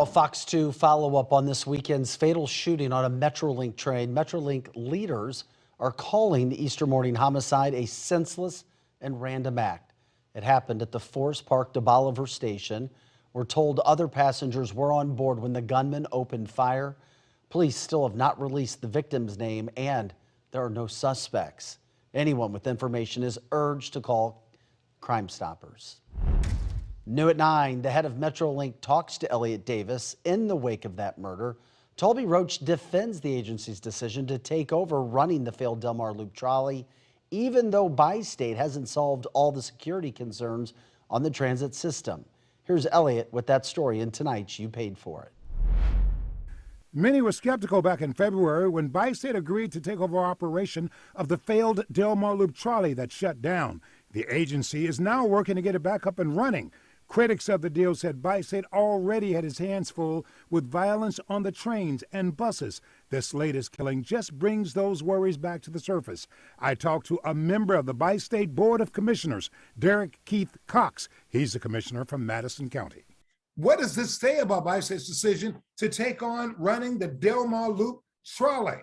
Well, Fox 2 follow up on this weekend's fatal shooting on a MetroLink train. MetroLink leaders are calling the Easter morning homicide a senseless and random act. It happened at the Forest Park to Bolivar station. We're told other passengers were on board when the gunman opened fire. Police still have not released the victim's name, and there are no suspects. Anyone with information is urged to call Crime Stoppers. New at 9, the head of MetroLink talks to Elliot Davis in the wake of that murder. Taulby Roach defends the agency's decision to take over running the failed Delmar Loop Trolley, even though Bi-State hasn't solved all the security concerns on the transit system. Here's Elliot with that story in tonight's You Paid For It. Many were skeptical back in February when Bi-State agreed to take over operation of the failed Delmar Loop Trolley that shut down. The agency is now working to get it back up and running. Critics of the deal said Bi-State already had its hands full with violence on the trains and buses. This latest killing just brings those worries back to the surface. I talked to a member of the Bi-State Board of Commissioners, Derek Keith Cox. He's the commissioner from Madison County. What does this say about Bi-State's decision to take on running the Delmar Loop Trolley?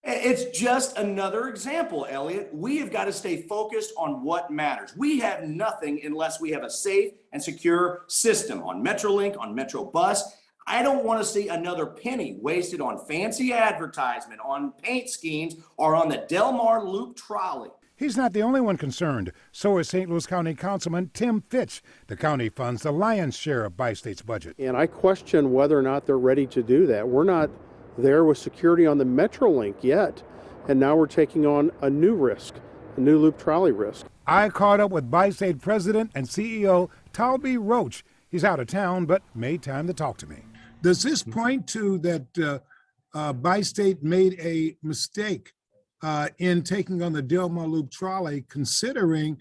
It's just another example, Elliot. We have got to stay focused on what matters. We have nothing unless we have a safe and secure system on MetroLink, on MetroBus. I don't want to see another penny wasted on fancy advertisement, on paint schemes, or on the Delmar Loop Trolley. He's not the only one concerned. So is St. Louis County Councilman Tim Fitch. The county funds the lion's share of Bi-State's budget. And I question whether or not they're ready to do that. We're not there with security on the MetroLink yet, and now we're taking on a new risk, a new loop trolley risk. I caught up with Bi-State President and CEO Taulby Roach. He's out of town, but made time to talk to me. Does this point to that Bi-State made a mistake in taking on the Delmar Loop Trolley, considering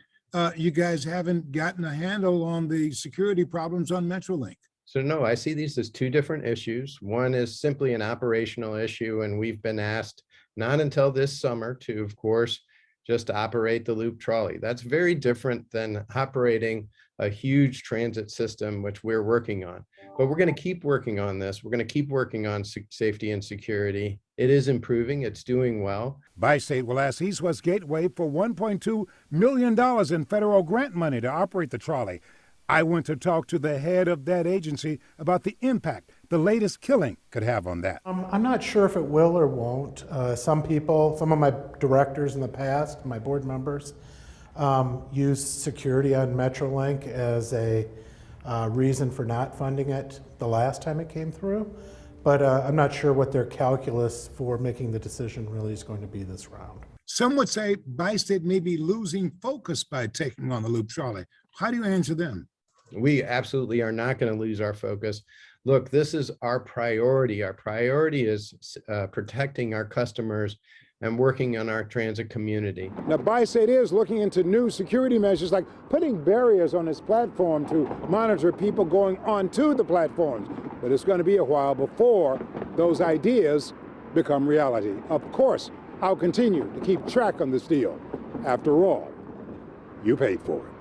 you guys haven't gotten a handle on the security problems on MetroLink? So no, I see these as two different issues. One is simply an operational issue, and we've been asked not until this summer to, of course, just operate the loop trolley. That's very different than operating a huge transit system, which we're working on. But we're going to keep working on this. We're going to keep working on safety and security. It is improving. It's doing well. Bi-State will ask East West Gateway for $1.2 million in federal grant money to operate the trolley. I went to talk to the head of that agency about the impact the latest killing could have on that. I'm not sure if it will or won't. Some of my directors in the past, my board members, used security on MetroLink as a reason for not funding it the last time it came through. But I'm not sure what their calculus for making the decision really is going to be this round. Some would say Bi-State may be losing focus by taking on the loop trolley. How do you answer them? We absolutely are not going to lose our focus. Look, this is our priority. Our priority is protecting our customers and working on our transit community. Now, Bi-State is looking into new security measures like putting barriers on its platform to monitor people going onto the platforms. But it's going to be a while before those ideas become reality. Of course, I'll continue to keep track on this deal. After all, you paid for it.